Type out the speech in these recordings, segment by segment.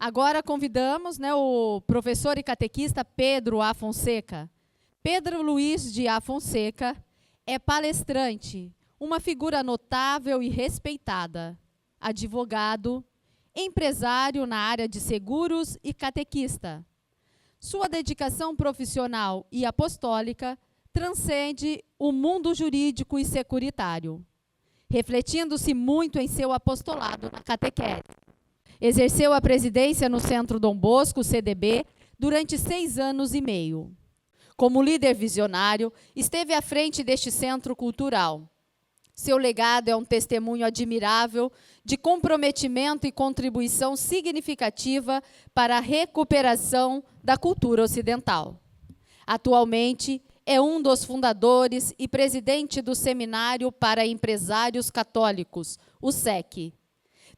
Agora convidamos, o professor e catequista Pedro A. Fonseca. Pedro Luiz de A. Fonseca é palestrante, uma figura notável e respeitada, advogado, empresário na área de seguros e catequista. Sua dedicação profissional e apostólica transcende o mundo jurídico e securitário, refletindo-se muito em seu apostolado na catequese. Exerceu a presidência no Centro Dom Bosco, CDB, durante 6 anos e meio. Como líder visionário, esteve à frente deste centro cultural. Seu legado é um testemunho admirável de comprometimento e contribuição significativa para a recuperação da cultura ocidental. Atualmente, é um dos fundadores e presidente do Seminário para Empresários Católicos, o SEC.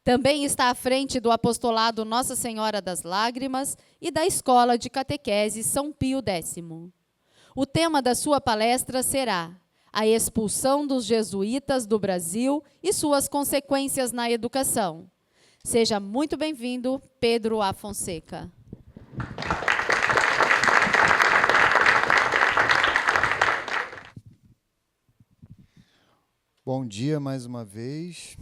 Também está à frente do apostolado Nossa Senhora das Lágrimas e da Escola de Catequese São Pio X. O tema da sua palestra será a expulsão dos jesuítas do Brasil e suas consequências na educação. Seja muito bem-vindo, Pedro A. Fonseca. Bom dia mais uma vez.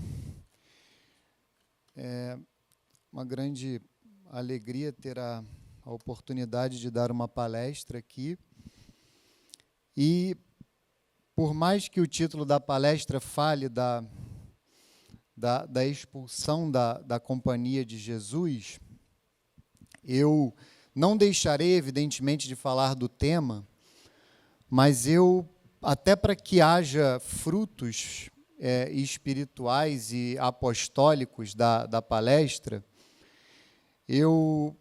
É uma grande alegria ter a oportunidade de dar uma palestra aqui. E, por mais que o título da palestra fale da expulsão da Companhia de Jesus, eu não deixarei, evidentemente, de falar do tema, mas até para que haja frutos espirituais e apostólicos da palestra, eu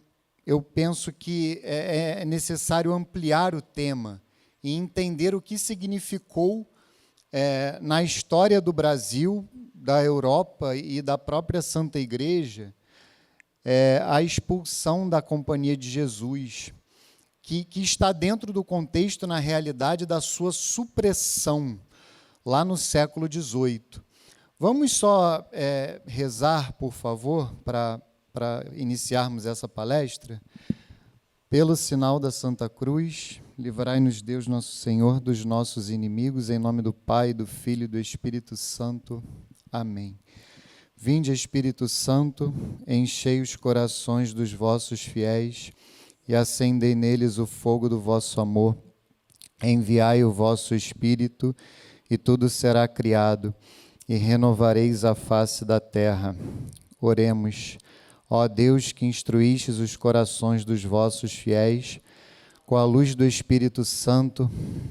penso que é necessário ampliar o tema e entender o que significou na história do Brasil, da Europa e da própria Santa Igreja a expulsão da Companhia de Jesus, que está dentro do contexto, na realidade, da sua supressão, lá no século XVIII. Vamos só rezar, por favor, para iniciarmos essa palestra. Pelo sinal da Santa Cruz, livrai-nos Deus nosso Senhor dos nossos inimigos, em nome do Pai, do Filho e do Espírito Santo. Amém. Vinde, Espírito Santo, enchei os corações dos vossos fiéis e acendei neles o fogo do vosso amor. Enviai o vosso Espírito e tudo será criado, e renovareis a face da terra. Oremos. Ó Deus, que instruístes os corações dos vossos fiéis, com a luz do Espírito Santo,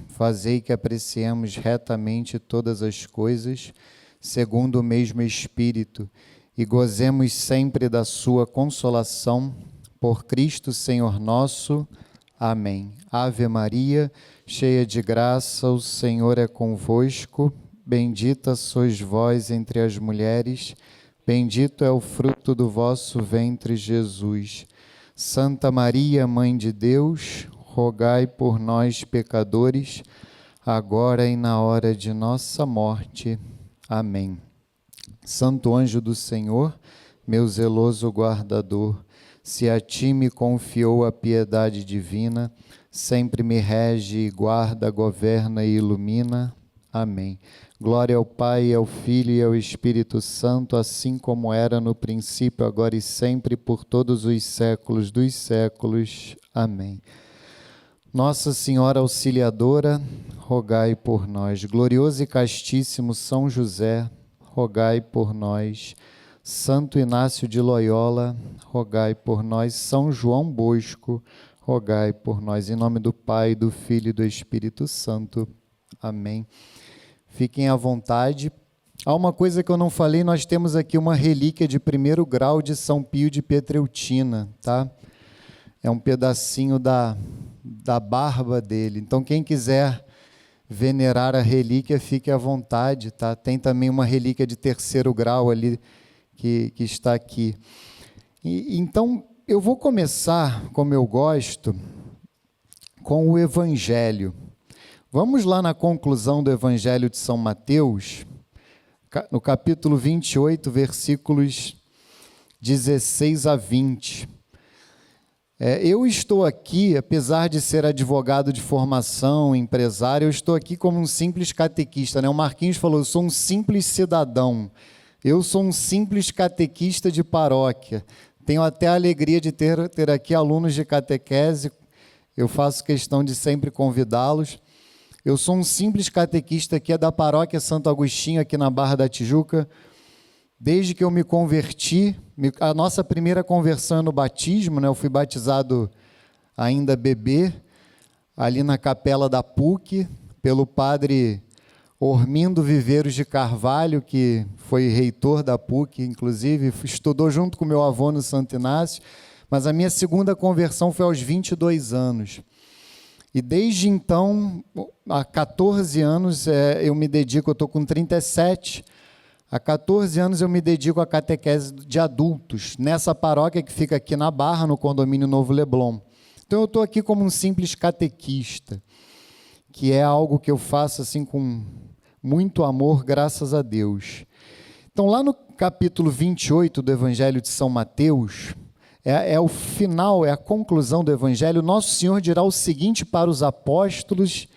fazei que apreciemos retamente todas as coisas, segundo o mesmo Espírito, e gozemos sempre da sua consolação, por Cristo Senhor nosso. Amém. Ave Maria, cheia de graça, o Senhor é convosco, bendita sois vós entre as mulheres, bendito é o fruto do vosso ventre, Jesus. Santa Maria, Mãe de Deus, rogai por nós, pecadores, agora e na hora de nossa morte. Amém. Santo anjo do Senhor, meu zeloso guardador, se a ti me confiou a piedade divina, sempre me rege, guarda, governa e ilumina. Amém. Glória ao Pai, ao Filho e ao Espírito Santo, assim como era no princípio, agora e sempre, por todos os séculos dos séculos. Amém. Nossa Senhora Auxiliadora, rogai por nós. Glorioso e castíssimo São José, rogai por nós. Santo Inácio de Loyola, rogai por nós. São João Bosco, rogai por nós. Em nome do Pai, do Filho e do Espírito Santo. Amém. Fiquem à vontade. Há uma coisa que eu não falei, nós temos aqui uma relíquia de 1º grau de São Pio de Pietreutina, tá? É um pedacinho da barba dele. Então, quem quiser venerar a relíquia, fique à vontade, tá? Tem também uma relíquia de 3º grau ali, que está aqui. Então, eu vou começar, como eu gosto, com o Evangelho. Vamos lá na conclusão do Evangelho de São Mateus, no capítulo 28, versículos 16 a 20. Eu estou aqui, apesar de ser advogado de formação, empresário, eu estou aqui como um simples catequista, né? O Marquinhos falou, eu sou um simples cidadão, eu sou um simples catequista de paróquia. Tenho até a alegria de ter aqui alunos de catequese, eu faço questão de sempre convidá-los. Eu sou um simples catequista que é da paróquia Santo Agostinho, aqui na Barra da Tijuca. Desde que eu me converti, a nossa primeira conversão é no batismo, né? Eu fui batizado ainda bebê, ali na capela da PUC, pelo padre Ormindo Viveiros de Carvalho, que foi reitor da PUC, inclusive, estudou junto com meu avô no Santo Inácio, mas a minha segunda conversão foi aos 22 anos. E desde então, há 14 anos, eu me dedico, eu estou com 37, há 14 anos eu me dedico à catequese de adultos, nessa paróquia que fica aqui na Barra, no condomínio Novo Leblon. Então eu estou aqui como um simples catequista, que é algo que eu faço assim com muito amor, graças a Deus. Então lá no capítulo 28 do Evangelho de São Mateus, é o final, é a conclusão do Evangelho, Nosso Senhor dirá o seguinte para os apóstolos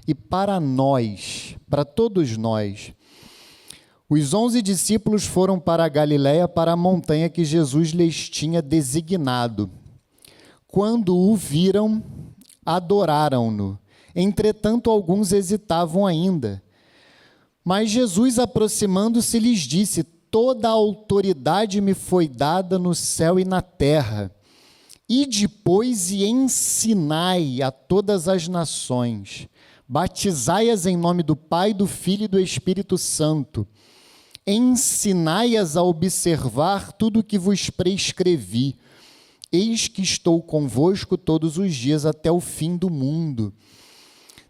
e para nós, para todos nós. Os 11 discípulos foram para a Galiléia, para a montanha que Jesus lhes tinha designado. Quando o viram, adoraram-no. Entretanto, alguns hesitavam ainda. Mas Jesus, aproximando-se, lhes disse, toda a autoridade me foi dada no céu e na terra. Ide, pois, e ensinai a todas as nações. Batizai-as em nome do Pai, do Filho e do Espírito Santo. Ensinai-as a observar tudo o que vos prescrevi. Eis que estou convosco todos os dias até o fim do mundo.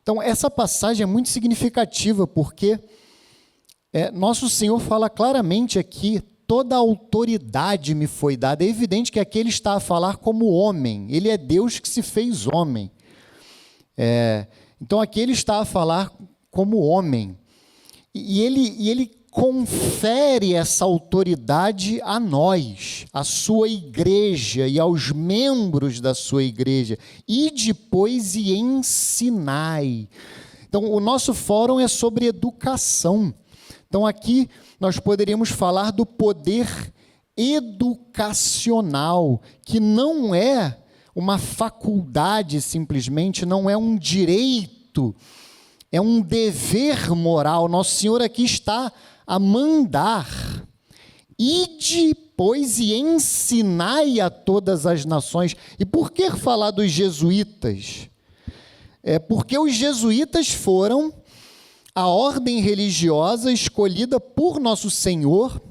Então, essa passagem é muito significativa, porque Nosso Senhor fala claramente aqui, toda a autoridade me foi dada. É evidente que aqui ele está a falar como homem, ele é Deus que se fez homem. Então, aqui ele está a falar como homem. E ele confere essa autoridade a nós, à sua igreja e aos membros da sua igreja. E depois e ensinai. Então, o nosso fórum é sobre educação. Então, aqui nós poderíamos falar do poder educacional, que não é uma faculdade simplesmente, não é um direito, é um dever moral. Nosso Senhor aqui está a mandar. Ide, pois, e ensinai a todas as nações. E por que falar dos jesuítas? Porque os jesuítas foram a ordem religiosa escolhida por Nosso Senhor.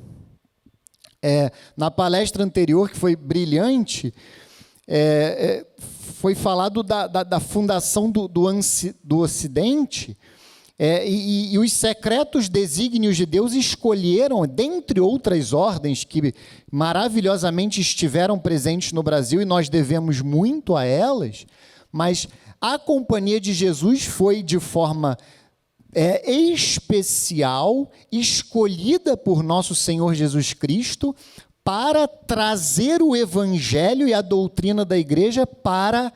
Na palestra anterior, que foi brilhante, foi falado da fundação do Ocidente, e os secretos desígnios de Deus escolheram, dentre outras ordens que maravilhosamente estiveram presentes no Brasil, e nós devemos muito a elas, mas a Companhia de Jesus foi de forma especial, escolhida por nosso Senhor Jesus Cristo, para trazer o Evangelho e a doutrina da igreja para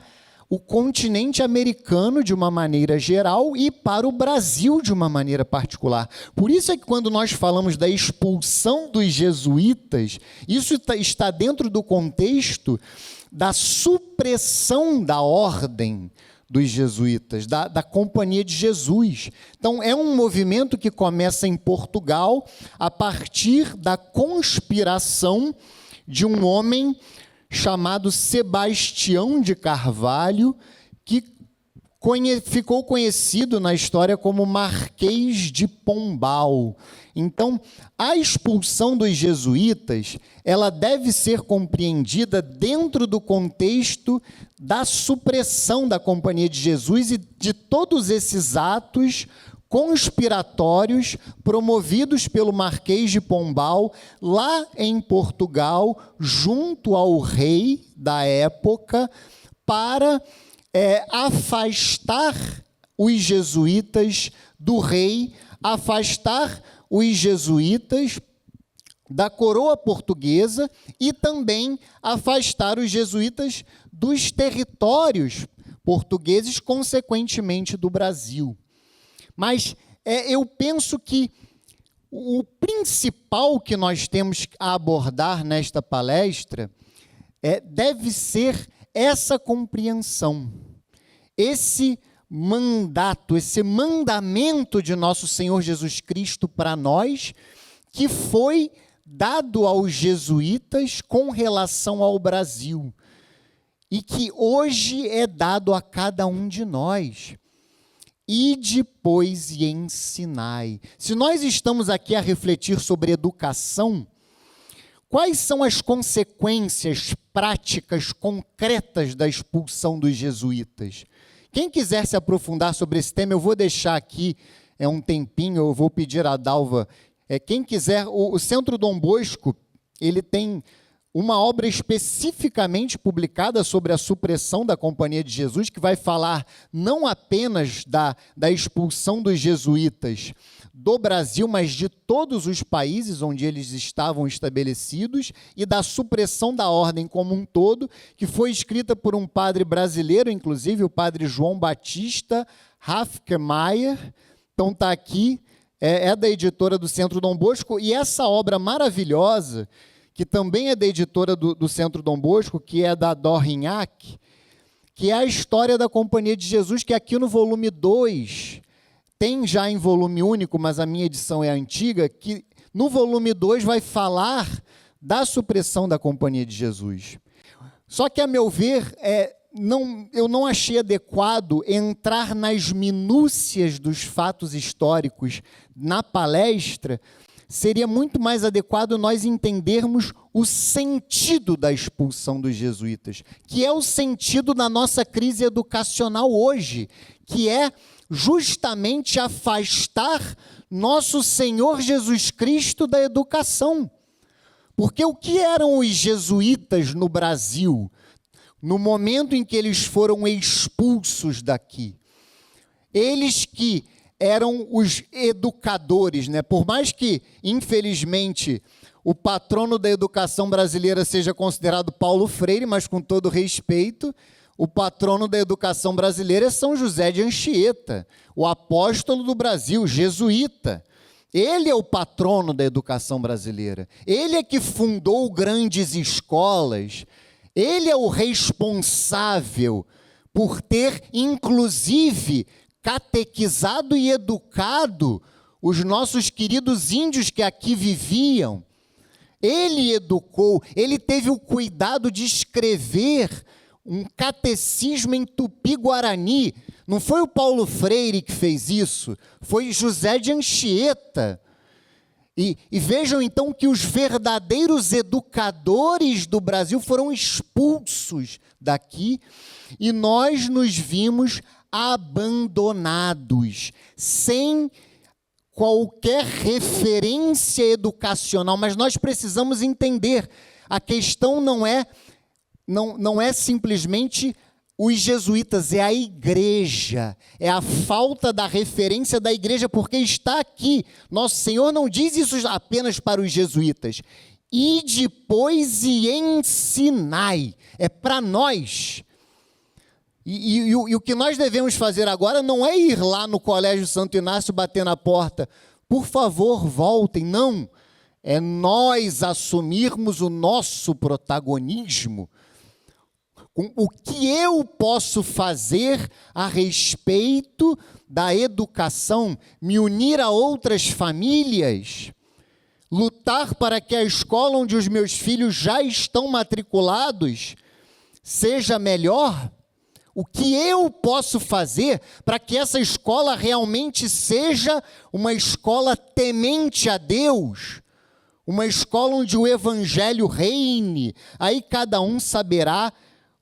o continente americano de uma maneira geral e para o Brasil de uma maneira particular. Por isso é que quando nós falamos da expulsão dos jesuítas, isso está dentro do contexto da supressão da ordem dos jesuítas, da Companhia de Jesus. Então, é um movimento que começa em Portugal a partir da conspiração de um homem chamado Sebastião de Carvalho, que ficou conhecido na história como Marquês de Pombal. Então, a expulsão dos jesuítas, ela deve ser compreendida dentro do contexto da supressão da Companhia de Jesus e de todos esses atos conspiratórios promovidos pelo Marquês de Pombal, lá em Portugal, junto ao rei da época, para afastar os jesuítas do rei, afastar os jesuítas da coroa portuguesa e também afastar os jesuítas dos territórios portugueses, consequentemente do Brasil. Mas eu penso que o principal que nós temos a abordar nesta palestra deve ser essa compreensão, esse mandato, esse mandamento de nosso Senhor Jesus Cristo para nós, que foi dado aos jesuítas com relação ao Brasil e que hoje é dado a cada um de nós. Ide, pois, e ensinai. Se nós estamos aqui a refletir sobre educação, quais são as consequências práticas, concretas da expulsão dos jesuítas? Quem quiser se aprofundar sobre esse tema, eu vou deixar aqui um tempinho, eu vou pedir a Dalva. Quem quiser, o Centro Dom Bosco, ele tem uma obra especificamente publicada sobre a supressão da Companhia de Jesus, que vai falar não apenas da expulsão dos jesuítas do Brasil, mas de todos os países onde eles estavam estabelecidos e da supressão da ordem como um todo, que foi escrita por um padre brasileiro, inclusive o padre João Batista Hafkemeyer. Então está aqui, é da editora do Centro Dom Bosco, e essa obra maravilhosa, que também é da editora do Centro Dom Bosco, que é da Dorignac, que é a história da Companhia de Jesus, que aqui no volume 2, tem já em volume único, mas a minha edição é antiga, que no volume 2 vai falar da supressão da Companhia de Jesus. Só que, a meu ver, eu não achei adequado entrar nas minúcias dos fatos históricos na palestra. Seria muito mais adequado nós entendermos o sentido da expulsão dos jesuítas, que é o sentido da nossa crise educacional hoje, que é justamente afastar nosso Senhor Jesus Cristo da educação. Porque o que eram os jesuítas no Brasil, no momento em que eles foram expulsos daqui? Eles que eram os educadores, né? Por mais que, infelizmente, o patrono da educação brasileira seja considerado Paulo Freire, mas com todo respeito, o patrono da educação brasileira é São José de Anchieta, o apóstolo do Brasil, jesuíta. Ele é o patrono da educação brasileira. Ele é que fundou grandes escolas. Ele é o responsável por ter, inclusive, catequizado e educado os nossos queridos índios que aqui viviam. Ele educou, ele teve o cuidado de escrever um catecismo em tupi-guarani. Não foi o Paulo Freire que fez isso, foi José de Anchieta. E vejam então que os verdadeiros educadores do Brasil foram expulsos daqui e nós nos vimos abandonados, sem qualquer referência educacional. Mas nós precisamos entender, a questão não é simplesmente os jesuítas, é a igreja, é a falta da referência da igreja, porque está aqui. Nosso Senhor não diz isso apenas para os jesuítas. Ide, pois, e ensinai. É para nós. E o que nós devemos fazer agora não é ir lá no Colégio Santo Inácio bater na porta. Por favor, voltem. Não. É nós assumirmos o nosso protagonismo. O que eu posso fazer a respeito da educação? Me unir a outras famílias? Lutar para que a escola onde os meus filhos já estão matriculados seja melhor? O que eu posso fazer para que essa escola realmente seja uma escola temente a Deus? Uma escola onde o evangelho reine? Aí cada um saberá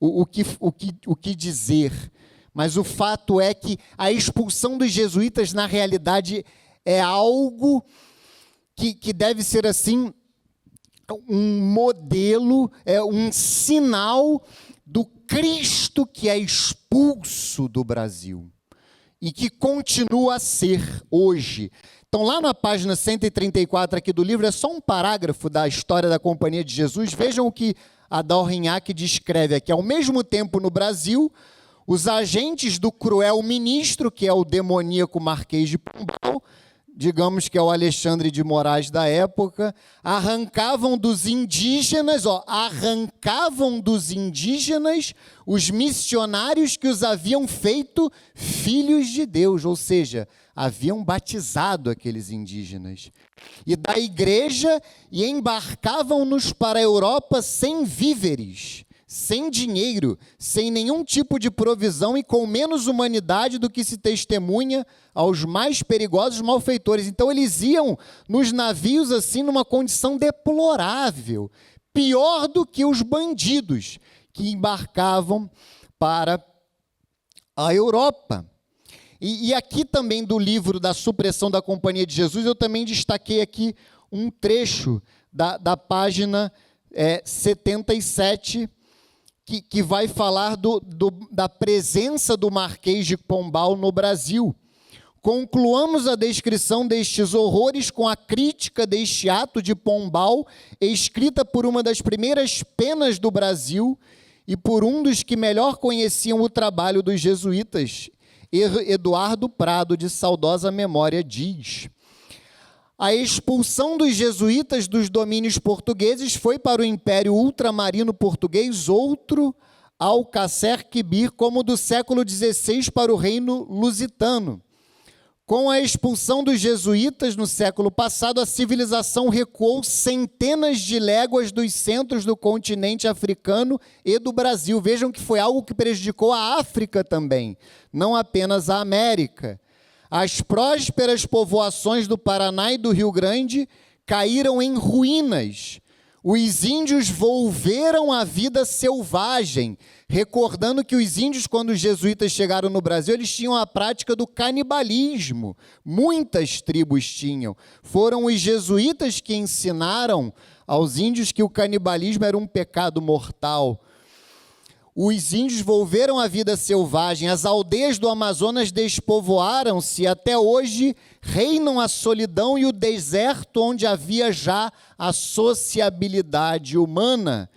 o que dizer. Mas o fato é que a expulsão dos jesuítas, na realidade, é algo que deve ser assim, um modelo, um sinal do Cristo que é expulso do Brasil. e que continua a ser hoje. Então, lá na página 134 aqui do livro, é só um parágrafo da história da Companhia de Jesus. Vejam o que Adal Rignac descreve aqui. Ao mesmo tempo, no Brasil, os agentes do cruel ministro, que é o demoníaco Marquês de Pombal, digamos que é o Alexandre de Moraes da época, arrancavam dos indígenas os missionários que os haviam feito filhos de Deus, ou seja, haviam batizado aqueles indígenas. E da igreja, e embarcavam-nos para a Europa sem víveres, sem dinheiro, sem nenhum tipo de provisão e com menos humanidade do que se testemunha aos mais perigosos malfeitores. Então eles iam nos navios assim numa condição deplorável, pior do que os bandidos que embarcavam para a Europa. E aqui também do livro da Supressão da Companhia de Jesus, eu também destaquei aqui um trecho da página 77, que vai falar da presença do Marquês de Pombal no Brasil. Concluamos a descrição destes horrores com a crítica deste ato de Pombal, escrita por uma das primeiras penas do Brasil e por um dos que melhor conheciam o trabalho dos jesuítas. Eduardo Prado, de saudosa memória, diz: a expulsão dos jesuítas dos domínios portugueses foi para o Império Ultramarino Português outro Alcácer Quibir, como do século XVI para o Reino Lusitano. Com a expulsão dos jesuítas no século passado, a civilização recuou centenas de léguas dos centros do continente africano e do Brasil. Vejam que foi algo que prejudicou a África também, não apenas a América. As prósperas povoações do Paraná e do Rio Grande caíram em ruínas. Os índios volveram à vida selvagem, recordando que os índios, quando os jesuítas chegaram no Brasil, eles tinham a prática do canibalismo. Muitas tribos tinham. Foram os jesuítas que ensinaram aos índios que o canibalismo era um pecado mortal. Os índios volveram à vida selvagem, as aldeias do Amazonas despovoaram-se e até hoje reinam a solidão e o deserto onde havia já a sociabilidade humana.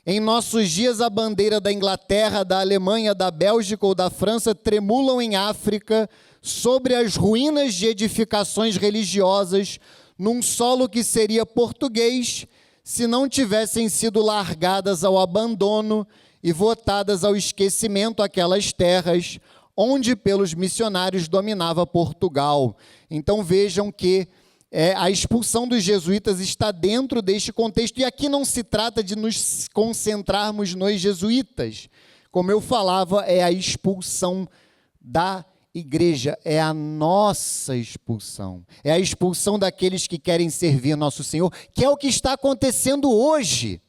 Em nossos dias, a bandeira da Inglaterra, da Alemanha, da Bélgica ou da França tremulam em África sobre as ruínas de edificações religiosas num solo que seria português se não tivessem sido largadas ao abandono e votadas ao esquecimento aquelas terras onde pelos missionários dominava Portugal. Então vejam que a expulsão dos jesuítas está dentro deste contexto, e aqui não se trata de nos concentrarmos nos jesuítas. Como eu falava, é a expulsão da igreja, é a nossa expulsão, é a expulsão daqueles que querem servir nosso Senhor, que é o que está acontecendo hoje.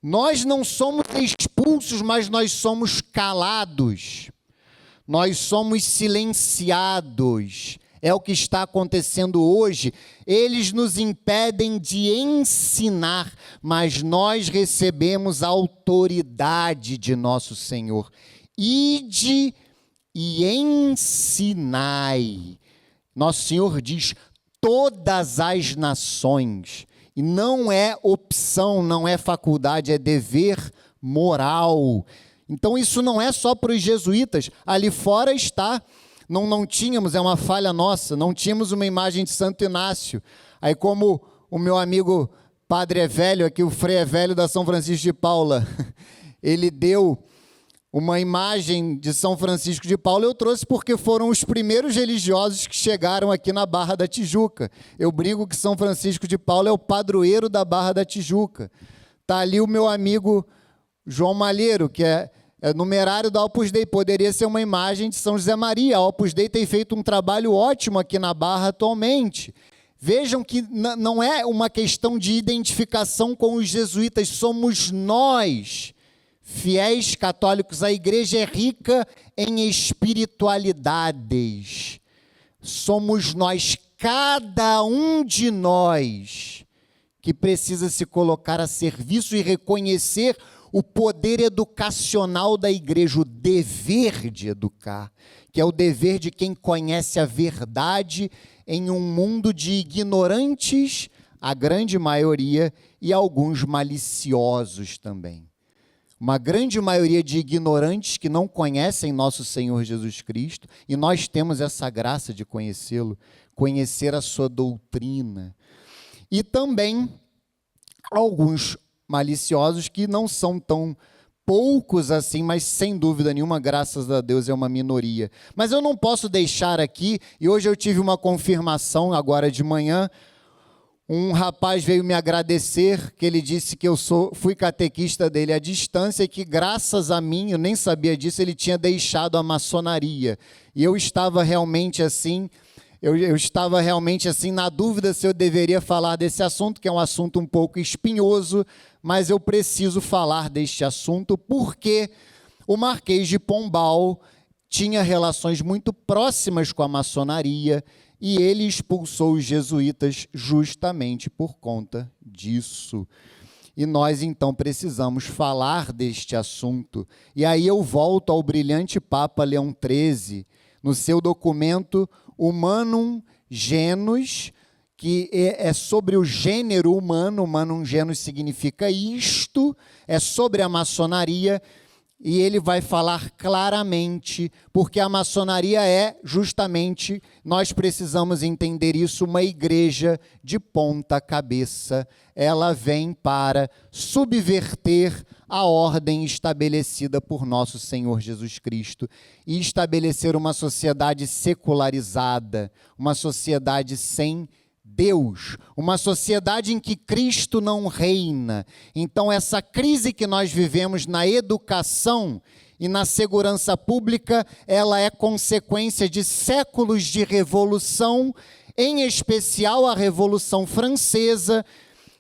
Nós não somos expulsos, mas nós somos calados, nós somos silenciados. É o que está acontecendo hoje. Eles nos impedem de ensinar, mas nós recebemos a autoridade de nosso Senhor. Ide e ensinai. Nosso Senhor diz: todas as nações. E não é opção, não é faculdade, é dever moral. Então isso não é só para os jesuítas. Ali fora está... Não tínhamos, é uma falha nossa, não tínhamos uma imagem de Santo Inácio. Aí como o meu amigo Padre Evelho, aqui o Frei Evelho da São Francisco de Paula, ele deu uma imagem de São Francisco de Paula, eu trouxe porque foram os primeiros religiosos que chegaram aqui na Barra da Tijuca. Eu brinco que São Francisco de Paula é o padroeiro da Barra da Tijuca. Está ali o meu amigo João Malheiro, que é numerário da Opus Dei, poderia ser uma imagem de São José Maria. A Opus Dei tem feito um trabalho ótimo aqui na Barra atualmente. Vejam que não é uma questão de identificação com os jesuítas, somos nós, fiéis católicos. A igreja é rica em espiritualidades. Somos nós, cada um de nós, que precisa se colocar a serviço e reconhecer o poder educacional da igreja, o dever de educar, que é o dever de quem conhece a verdade em um mundo de ignorantes, a grande maioria, e alguns maliciosos também. Uma grande maioria de ignorantes que não conhecem nosso Senhor Jesus Cristo, e nós temos essa graça de conhecê-lo, conhecer a sua doutrina. E também alguns maliciosos que não são tão poucos assim, mas sem dúvida nenhuma, graças a Deus, é uma minoria. Mas eu não posso deixar aqui, e hoje eu tive uma confirmação agora de manhã. Um rapaz veio me agradecer, que ele disse que eu fui catequista dele à distância e que, graças a mim, eu nem sabia disso, ele tinha deixado a maçonaria. E eu estava realmente assim, na dúvida se eu deveria falar desse assunto, que é um assunto um pouco espinhoso, mas eu preciso falar deste assunto porque o Marquês de Pombal tinha relações muito próximas com a maçonaria, e ele expulsou os jesuítas justamente por conta disso. E nós, então, precisamos falar deste assunto. E aí eu volto ao brilhante Papa Leão XIII, no seu documento Humanum Genus, que é sobre o gênero humano. Humanum Genus significa isto, é sobre a maçonaria. E ele vai falar claramente, porque a maçonaria é justamente, nós precisamos entender isso, uma igreja de ponta cabeça. Ela vem para subverter a ordem estabelecida por nosso Senhor Jesus Cristo e estabelecer uma sociedade secularizada, uma sociedade sem Deus, uma sociedade em que Cristo não reina. Então, essa crise que nós vivemos na educação e na segurança pública, ela é consequência de séculos de revolução, em especial a Revolução Francesa,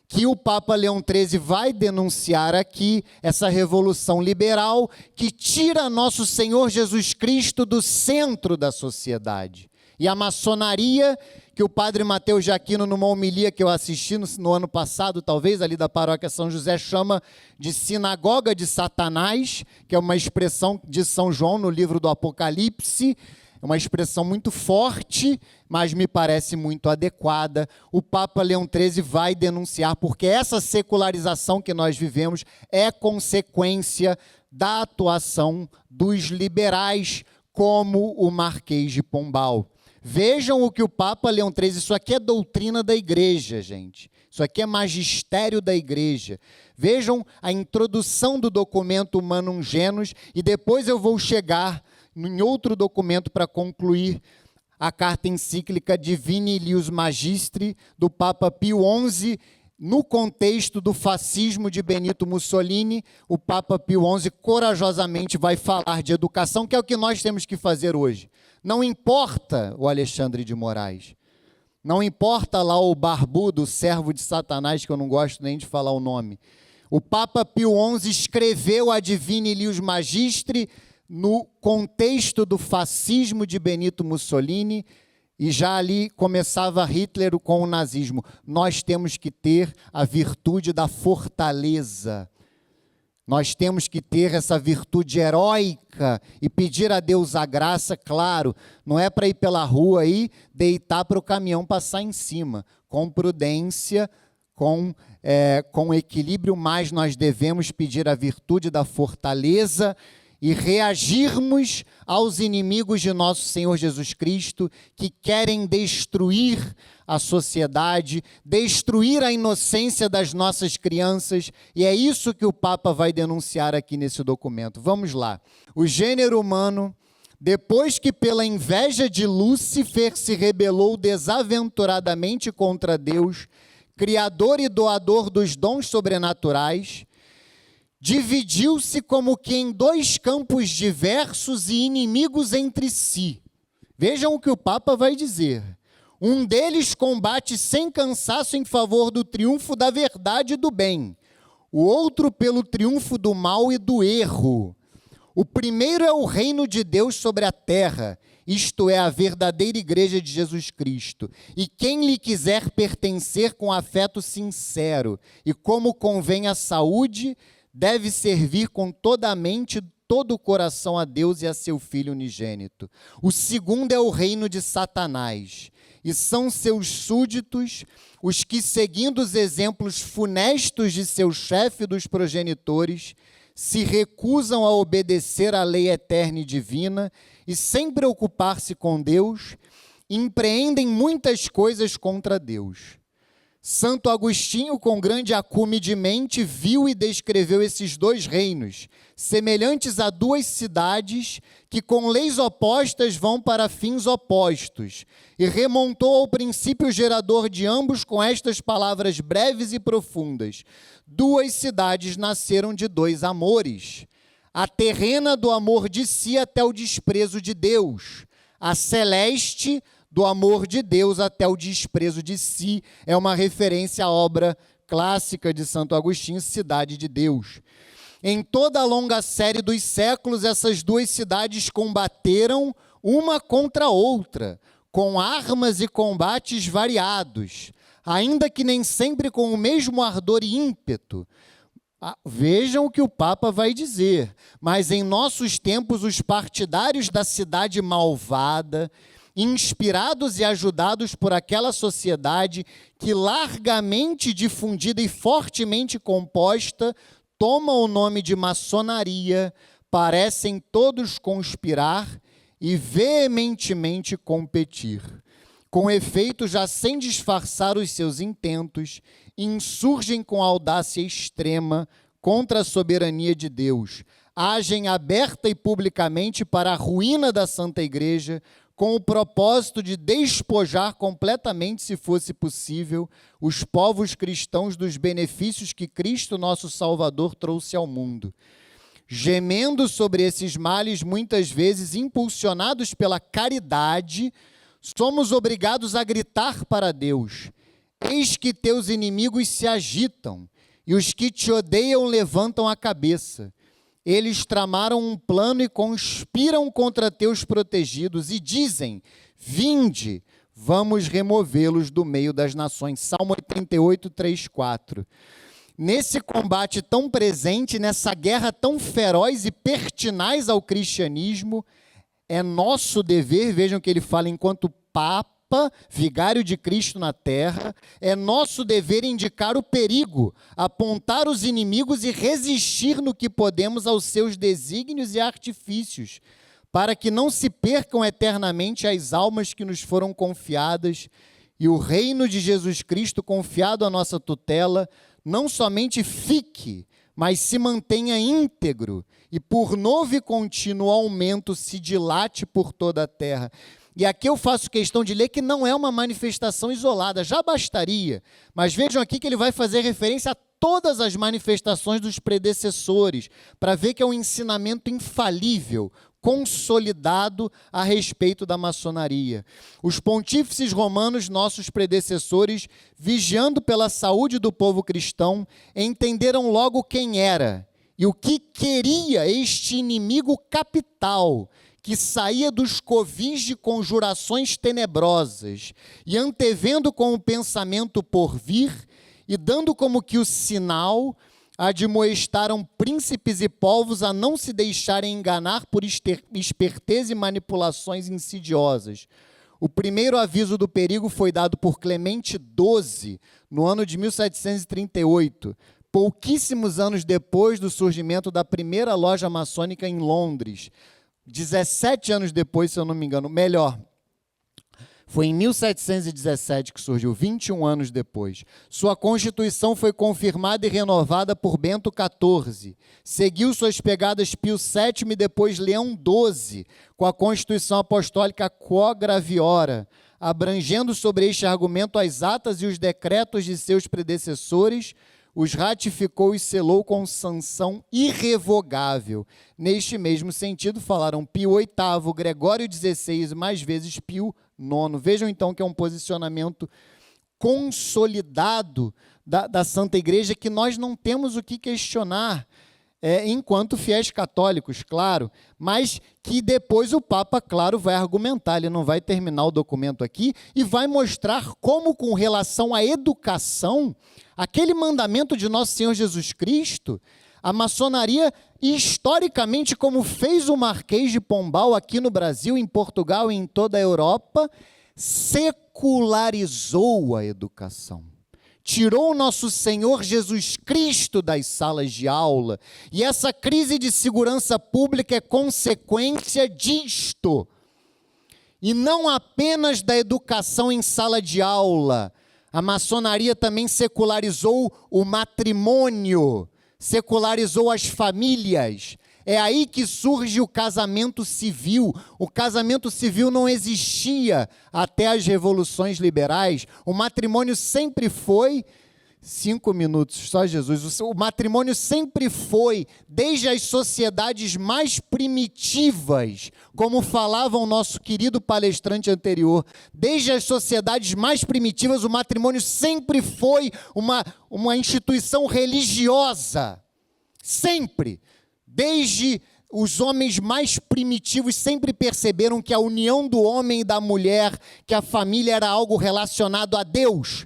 que o Papa Leão XIII vai denunciar aqui, essa revolução liberal que tira nosso Senhor Jesus Cristo do centro da sociedade. E a maçonaria, que o padre Mateus de Aquino, numa homilia que eu assisti no ano passado, talvez, ali da paróquia São José, chama de sinagoga de Satanás, que é uma expressão de São João no livro do Apocalipse, é uma expressão muito forte, mas me parece muito adequada. O Papa Leão XIII vai denunciar, porque essa secularização que nós vivemos é consequência da atuação dos liberais, como o Marquês de Pombal. Vejam o que o Papa Leão XIII, isso aqui é doutrina da igreja, gente. Isso aqui é magistério da igreja. Vejam a introdução do documento Humanum Genus, e depois eu vou chegar em outro documento para concluir a carta encíclica Divini Ilius Magistri, do Papa Pio XI, no contexto do fascismo de Benito Mussolini. O Papa Pio XI corajosamente vai falar de educação, que é o que nós temos que fazer hoje. Não importa o Alexandre de Moraes, não importa lá o barbudo, o servo de Satanás, que eu não gosto nem de falar o nome. O Papa Pio XI escreveu a Divini Ilius Magistri no contexto do fascismo de Benito Mussolini, e já ali começava Hitler com o nazismo. Nós temos que ter a virtude da fortaleza. Nós temos que ter essa virtude heróica e pedir a Deus a graça, claro, não é para ir pela rua aí, deitar para o caminhão passar em cima. Com prudência, com equilíbrio, mas nós devemos pedir a virtude da fortaleza e reagirmos aos inimigos de nosso Senhor Jesus Cristo, que querem destruir a sociedade, destruir a inocência das nossas crianças, e é isso que o Papa vai denunciar aqui nesse documento. Vamos lá. O gênero humano, depois que pela inveja de Lúcifer se rebelou desaventuradamente contra Deus, Criador e doador dos dons sobrenaturais, dividiu-se como que em dois campos diversos e inimigos entre si. Vejam o que o Papa vai dizer. Um deles combate sem cansaço em favor do triunfo da verdade e do bem. O outro pelo triunfo do mal e do erro. O primeiro é o reino de Deus sobre a terra, isto é, a verdadeira igreja de Jesus Cristo. E quem lhe quiser pertencer com afeto sincero e como convém à saúde, deve servir com toda a mente, todo o coração a Deus e a seu Filho unigênito. O segundo é o reino de Satanás, e são seus súditos os que, seguindo os exemplos funestos de seu chefe e dos progenitores, se recusam a obedecer à lei eterna e divina e, sem preocupar-se com Deus, empreendem muitas coisas contra Deus. Santo Agostinho, com grande acume de mente, viu e descreveu esses dois reinos, semelhantes a duas cidades que com leis opostas vão para fins opostos, e remontou ao princípio gerador de ambos com estas palavras breves e profundas: duas cidades nasceram de dois amores, a terrena do amor de si até o desprezo de Deus, a celeste do amor de Deus até o desprezo de si. É uma referência à obra clássica de Santo Agostinho, Cidade de Deus. Em toda a longa série dos séculos, essas duas cidades combateram uma contra a outra, com armas e combates variados, ainda que nem sempre com o mesmo ardor e ímpeto. Vejam o que o Papa vai dizer. Mas em nossos tempos, os partidários da cidade malvada, inspirados e ajudados por aquela sociedade que, largamente difundida e fortemente composta, toma o nome de maçonaria, parecem todos conspirar e veementemente competir. Com efeito, já sem disfarçar os seus intentos, insurgem com audácia extrema contra a soberania de Deus, agem aberta e publicamente para a ruína da Santa Igreja, com o propósito de despojar completamente, se fosse possível, os povos cristãos dos benefícios que Cristo, nosso Salvador, trouxe ao mundo. Gemendo sobre esses males, muitas vezes impulsionados pela caridade, somos obrigados a gritar para Deus: eis que teus inimigos se agitam, e os que te odeiam levantam a cabeça. Eles tramaram um plano e conspiram contra teus protegidos e dizem: vinde, vamos removê-los do meio das nações. Salmo 88, 3, 4. Nesse combate tão presente, nessa guerra tão feroz e pertinaz ao cristianismo, é nosso dever, vejam que ele fala enquanto Papa, vigário de Cristo na terra, é nosso dever indicar o perigo, apontar os inimigos e resistir no que podemos aos seus desígnios e artifícios, para que não se percam eternamente as almas que nos foram confiadas e o reino de Jesus Cristo confiado à nossa tutela não somente fique, mas se mantenha íntegro e por novo e contínuo aumento se dilate por toda a terra. E aqui eu faço questão de ler que não é uma manifestação isolada, já bastaria. Mas vejam aqui que ele vai fazer referência a todas as manifestações dos predecessores, para ver que é um ensinamento infalível, consolidado a respeito da maçonaria. Os pontífices romanos, nossos predecessores, vigiando pela saúde do povo cristão, entenderam logo quem era e o que queria este inimigo capital, que saía dos covis de conjurações tenebrosas, e antevendo com o pensamento por vir, e dando como que o sinal, admoestaram príncipes e povos a não se deixarem enganar por esperteza e manipulações insidiosas. O primeiro aviso do perigo foi dado por Clemente XII, no ano de 1738, pouquíssimos anos depois do surgimento da primeira loja maçônica em Londres. 17 anos depois, se eu não me engano, melhor, foi em 1717 que surgiu, 21 anos depois. Sua Constituição foi confirmada e renovada por Bento XIV. Seguiu suas pegadas Pio VII e depois Leão XII, com a Constituição Apostólica Quo Graviora, abrangendo sobre este argumento as atas e os decretos de seus predecessores, os ratificou e selou com sanção irrevogável. Neste mesmo sentido, falaram Pio VIII, Gregório XVI e mais vezes Pio IX. Vejam então que é um posicionamento consolidado da Santa Igreja que nós não temos o que questionar, enquanto fiéis católicos, claro, mas que depois o Papa, claro, vai argumentar, ele não vai terminar o documento aqui, e vai mostrar como, com relação à educação, aquele mandamento de nosso Senhor Jesus Cristo, A maçonaria, historicamente, como fez o Marquês de Pombal aqui no Brasil, em Portugal e em toda a Europa, secularizou a educação. Tirou o nosso Senhor Jesus Cristo das salas de aula. E essa crise de segurança pública é consequência disto. E não apenas da educação em sala de aula. A maçonaria também secularizou o matrimônio, secularizou as famílias. É aí que surge o casamento civil. O casamento civil não existia até as revoluções liberais. O matrimônio sempre foi... 5 minutos, só Jesus. O matrimônio sempre foi, desde as sociedades mais primitivas, como falava o nosso querido palestrante anterior, desde as sociedades mais primitivas, o matrimônio sempre foi uma instituição religiosa. Sempre. Desde os homens mais primitivos sempre perceberam que a união do homem e da mulher, que a família era algo relacionado a Deus.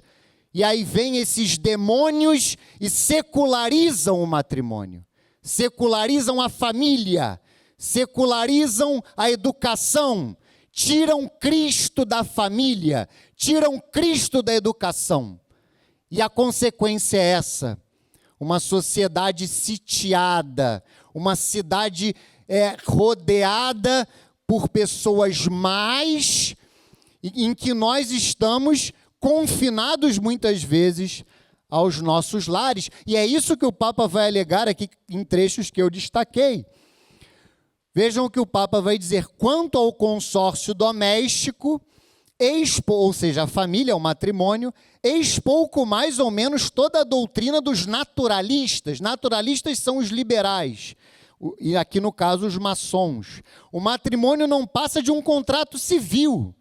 E aí vem esses demônios e secularizam o matrimônio, secularizam a família, secularizam a educação, tiram Cristo da família, tiram Cristo da educação. E a consequência é essa, uma sociedade sitiada, uma cidade rodeada por pessoas más, em que nós estamos confinados muitas vezes aos nossos lares. E é isso que o Papa vai alegar aqui em trechos que eu destaquei. Vejam o que o Papa vai dizer. Quanto ao consórcio doméstico, ou seja, a família, o matrimônio, eis pouco mais ou menos toda a doutrina dos naturalistas. Naturalistas são os liberais, e aqui no caso os maçons. O matrimônio não passa de um contrato civil.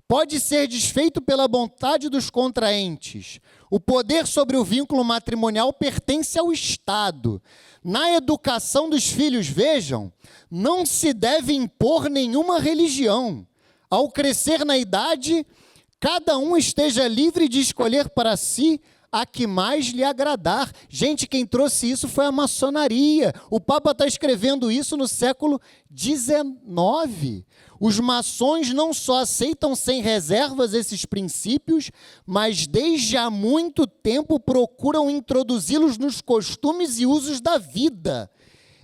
Pode ser desfeito pela vontade dos contraentes. O poder sobre o vínculo matrimonial pertence ao Estado. Na educação dos filhos, vejam, não se deve impor nenhuma religião. Ao crescer na idade, cada um esteja livre de escolher para si a que mais lhe agradar. Gente, quem trouxe isso foi a maçonaria. O Papa está escrevendo isso no século XIX. Os maçons não só aceitam sem reservas esses princípios, mas desde há muito tempo procuram introduzi-los nos costumes e usos da vida.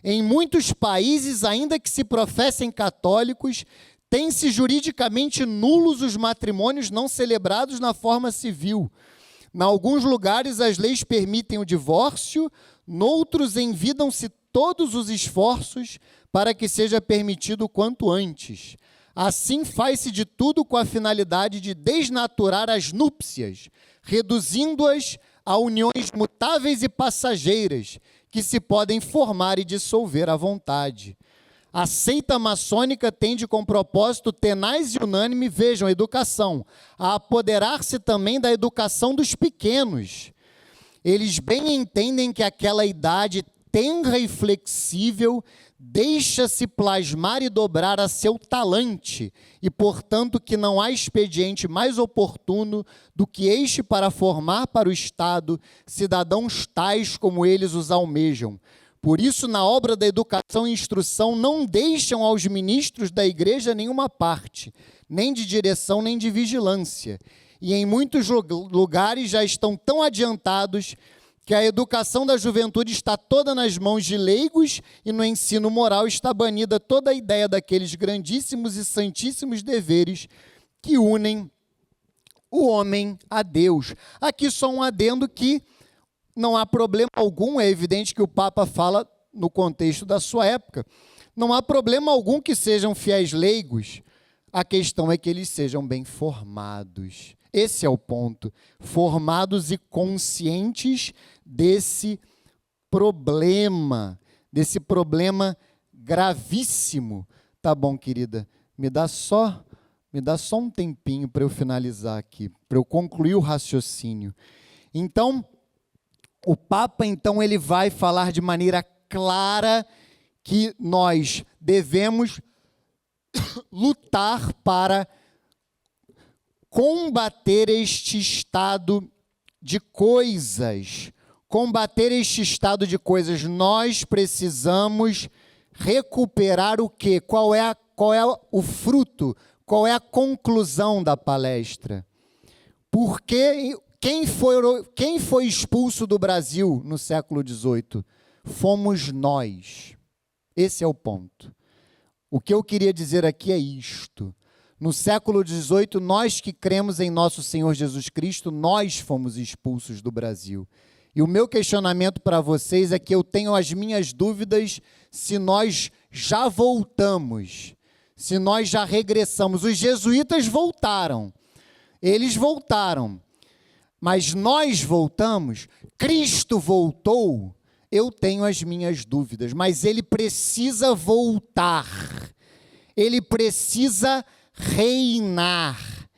Em muitos países, ainda que se professem católicos, tem-se juridicamente nulos os matrimônios não celebrados na forma civil. Em alguns lugares, as leis permitem o divórcio, noutros envidam-se todos os esforços para que seja permitido o quanto antes. Assim, faz-se de tudo com a finalidade de desnaturar as núpcias, reduzindo-as a uniões mutáveis e passageiras, que se podem formar e dissolver à vontade. A seita maçônica tende com propósito tenaz e unânime, vejam, a educação, a apoderar-se também da educação dos pequenos. Eles bem entendem que aquela idade tenra e flexível deixa-se plasmar e dobrar a seu talante, e, portanto, que não há expediente mais oportuno do que este para formar para o Estado cidadãos tais como eles os almejam. Por isso, na obra da educação e instrução, não deixam aos ministros da igreja nenhuma parte, nem de direção, nem de vigilância. E em muitos lugares já estão tão adiantados que a educação da juventude está toda nas mãos de leigos e no ensino moral está banida toda a ideia daqueles grandíssimos e santíssimos deveres que unem o homem a Deus. Aqui só um adendo que não há problema algum, é evidente que o Papa fala no contexto da sua época, não há problema algum que sejam fiéis leigos, a questão é que eles sejam bem formados. Esse é o ponto, formados e conscientes desse problema gravíssimo. Tá bom, querida, me dá só um tempinho para eu finalizar aqui, para eu concluir o raciocínio. Então, o Papa, então, ele vai falar de maneira clara que nós devemos lutar para combater este estado de coisas combater este estado de coisas, nós precisamos recuperar o quê? Qual é o fruto? Qual é a conclusão da palestra? Porque quem foi expulso do Brasil no século XVIII? Fomos nós. Esse é o ponto. O que eu queria dizer aqui é isto. No século XVIII, nós que cremos em nosso Senhor Jesus Cristo, nós fomos expulsos do Brasil. E o meu questionamento para vocês é que eu tenho as minhas dúvidas se nós já voltamos, se nós já regressamos. Os jesuítas voltaram, eles voltaram, mas nós voltamos, Cristo voltou. Eu tenho as minhas dúvidas, mas ele precisa voltar, ele precisa reinar,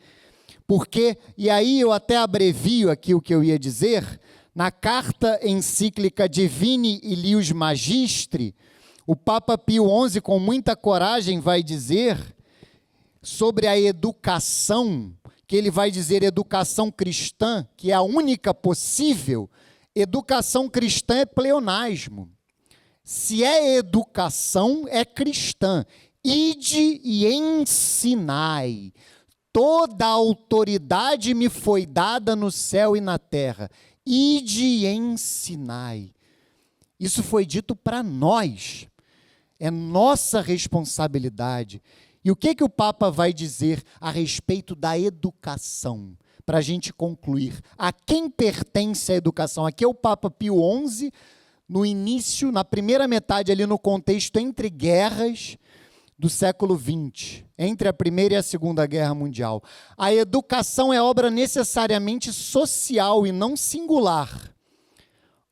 porque, e aí eu até abrevio aqui o que eu ia dizer, na carta encíclica Divini Ilius Magistri, o Papa Pio XI, com muita coragem, vai dizer sobre a educação, que ele vai dizer educação cristã, que é a única possível. Educação cristã é pleonasmo. Se é educação, é cristã. Ide e ensinai. Toda a autoridade me foi dada no céu e na terra. Ide e ensinai. Isso foi dito para nós. É nossa responsabilidade. E o que o Papa vai dizer a respeito da educação? Para a gente concluir, a quem pertence a educação? Aqui é o Papa Pio XI, no início, na primeira metade ali no contexto entre guerras do século XX, entre a Primeira e a Segunda Guerra Mundial. A educação é obra necessariamente social e não singular.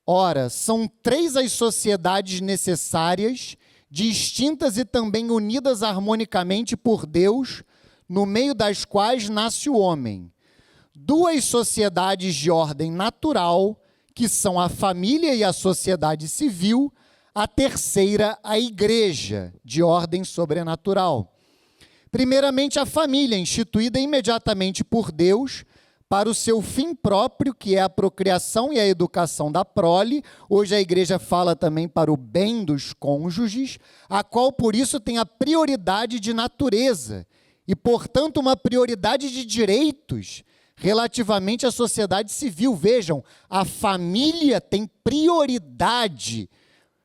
Ora, são 3 as sociedades necessárias, distintas e também unidas harmonicamente por Deus, no meio das quais nasce o homem. 2 sociedades de ordem natural, que são a família e a sociedade civil, a terceira, a igreja, de ordem sobrenatural. Primeiramente, a família, instituída imediatamente por Deus para o seu fim próprio, que é a procriação e a educação da prole. Hoje a igreja fala também para o bem dos cônjuges, a qual, por isso, tem a prioridade de natureza e, portanto, uma prioridade de direitos relativamente à sociedade civil. Vejam, a família tem prioridade.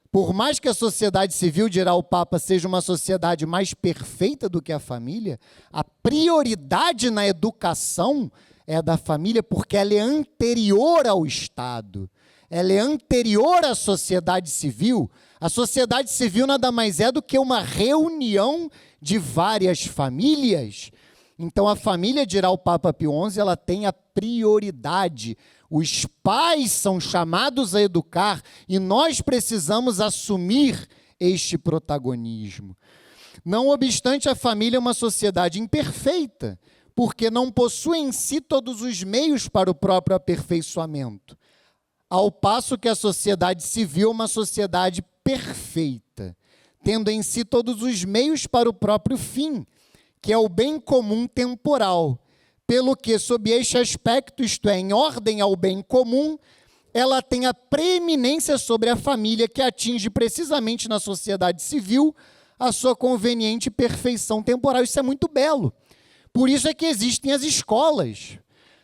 Por mais que a sociedade civil, dirá o Papa, seja uma sociedade mais perfeita do que a família, a prioridade na educação é da família, porque ela é anterior ao Estado, ela é anterior à sociedade civil. A sociedade civil nada mais é do que uma reunião de várias famílias. Então, a família, dirá o Papa Pio XI, ela tem a prioridade. Os pais são chamados a educar e nós precisamos assumir este protagonismo. Não obstante, a família é uma sociedade imperfeita, porque não possui em si todos os meios para o próprio aperfeiçoamento, ao passo que a sociedade civil é uma sociedade perfeita, tendo em si todos os meios para o próprio fim, que é o bem comum temporal, pelo que, sob este aspecto, isto é, em ordem ao bem comum, ela tem a preeminência sobre a família, que atinge precisamente na sociedade civil a sua conveniente perfeição temporal. Isso é muito belo. Por isso é que existem as escolas.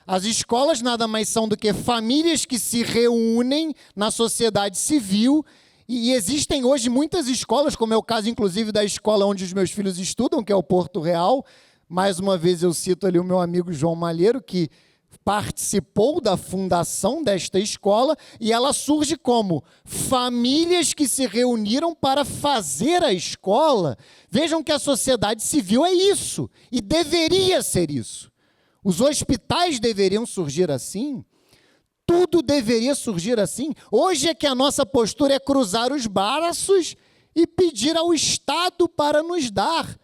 As escolas nada mais são do que famílias que se reúnem na sociedade civil. E existem hoje muitas escolas, como é o caso, inclusive, da escola onde os meus filhos estudam, que é o Porto Real. Mais uma vez eu cito ali o meu amigo João Malheiro, que participou da fundação desta escola, e ela surge como famílias que se reuniram para fazer a escola. Vejam que a sociedade civil é isso, e deveria ser isso. Os hospitais deveriam surgir assim. Tudo deveria surgir assim. Hoje é que a nossa postura é cruzar os braços e pedir ao Estado para nos dar.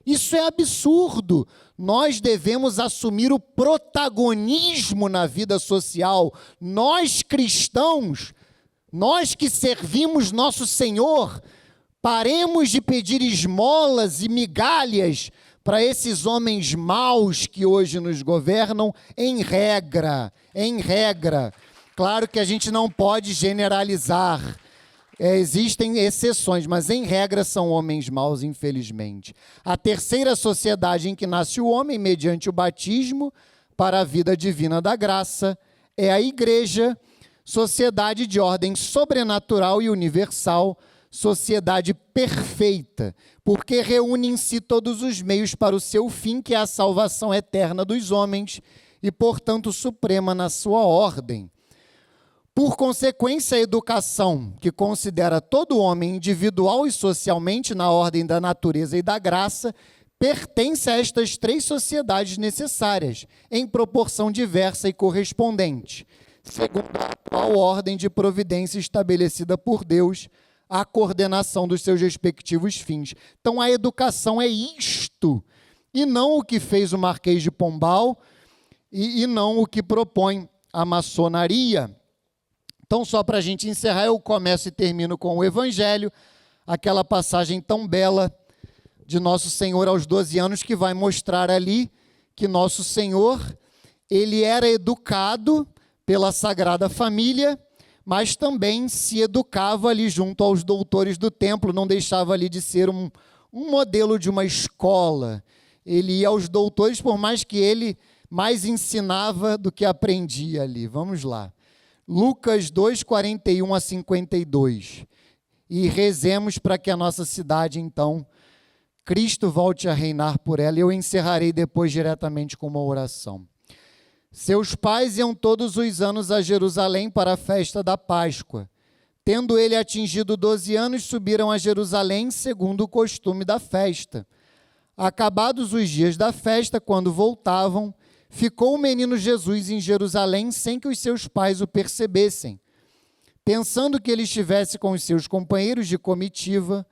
Isso é absurdo. Nós devemos assumir o protagonismo na vida social. Nós cristãos, nós que servimos nosso Senhor, paremos de pedir esmolas e migalhas para esses homens maus que hoje nos governam, em regra. Claro que a gente não pode generalizar. Existem exceções, mas em regra são homens maus, infelizmente. A terceira sociedade em que nasce o homem, mediante o batismo para a vida divina da graça, é a igreja, sociedade de ordem sobrenatural e universal, sociedade perfeita, porque reúne em si todos os meios para o seu fim, que é a salvação eterna dos homens e, portanto, suprema na sua ordem. Por consequência, a educação, que considera todo homem individual e socialmente na ordem da natureza e da graça, pertence a estas três sociedades necessárias, em proporção diversa e correspondente, segundo a atual ordem de providência estabelecida por Deus, a coordenação dos seus respectivos fins. Então, a educação é isto, e não o que fez o Marquês de Pombal, e não o que propõe a maçonaria. Então, só para a gente encerrar, eu começo e termino com o Evangelho, aquela passagem tão bela de Nosso Senhor aos 12 anos, que vai mostrar ali que Nosso Senhor, ele era educado pela Sagrada Família, mas também se educava ali junto aos doutores do templo, não deixava ali de ser um modelo de uma escola. Ele ia aos doutores, por mais que ele mais ensinava do que aprendia ali. Vamos lá. Lucas 2, 41 a 52. E rezemos para que a nossa cidade, então, Cristo volte a reinar por ela. Eu encerrarei depois diretamente com uma oração. Seus pais iam todos os anos a Jerusalém para a festa da Páscoa. Tendo ele atingido 12 anos, subiram a Jerusalém segundo o costume da festa. Acabados os dias da festa, quando voltavam, ficou o menino Jesus em Jerusalém sem que os seus pais o percebessem. Pensando que ele estivesse com os seus companheiros de comitiva,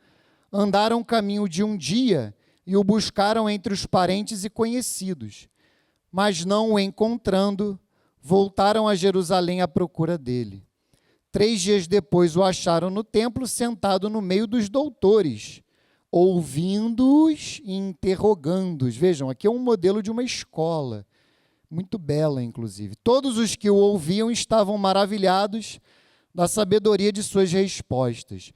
andaram caminho de um dia e o buscaram entre os parentes e conhecidos. Mas não o encontrando, voltaram a Jerusalém à procura dele. 3 dias depois o acharam no templo, sentado no meio dos doutores, ouvindo-os e interrogando-os. Vejam, aqui é um modelo de uma escola, muito bela, inclusive. Todos os que o ouviam estavam maravilhados da sabedoria de suas respostas.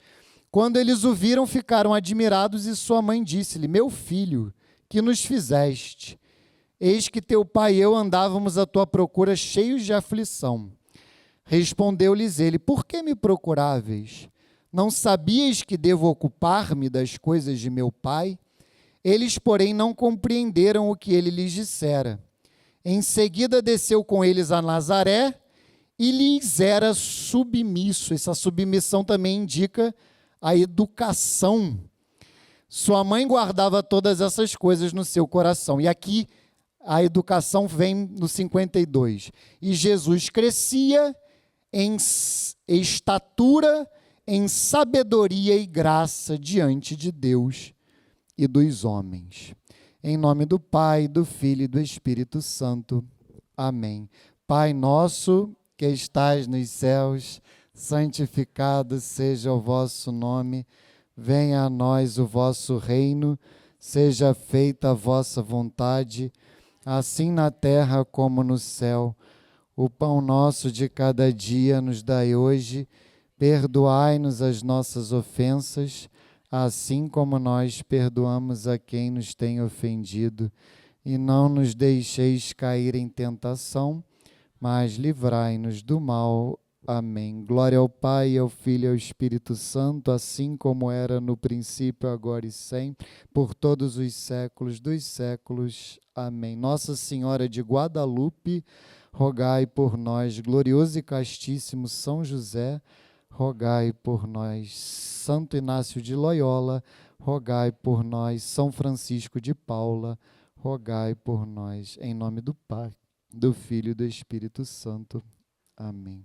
Quando eles o viram, ficaram admirados e sua mãe disse-lhe: meu filho, que nos fizeste? Eis que teu pai e eu andávamos à tua procura cheios de aflição. Respondeu-lhes ele: por que me procuráveis? Não sabias que devo ocupar-me das coisas de meu pai? Eles, porém, não compreenderam o que ele lhes dissera. Em seguida desceu com eles a Nazaré e lhes era submisso. Essa submissão também indica a educação. Sua mãe guardava todas essas coisas no seu coração. E aqui a educação vem no 52. E Jesus crescia em estatura, em sabedoria e graça diante de Deus e dos homens. Em nome do Pai, do Filho e do Espírito Santo. Amém. Pai nosso, que estais nos céus, santificado seja o vosso nome. Venha a nós o vosso reino. Seja feita a vossa vontade, assim na terra como no céu. O pão nosso de cada dia nos dai hoje. Perdoai-nos as nossas ofensas, assim como nós perdoamos a quem nos tem ofendido, e não nos deixeis cair em tentação, mas livrai-nos do mal. Amém. Glória ao Pai, ao Filho e ao Espírito Santo, assim como era no princípio, agora e sempre, por todos os séculos dos séculos. Amém. Nossa Senhora de Guadalupe, rogai por nós. Glorioso e castíssimo São José, rogai por nós. Santo Inácio de Loyola, rogai por nós. São Francisco de Paula, rogai por nós. Em nome do Pai, do Filho e do Espírito Santo. Amém.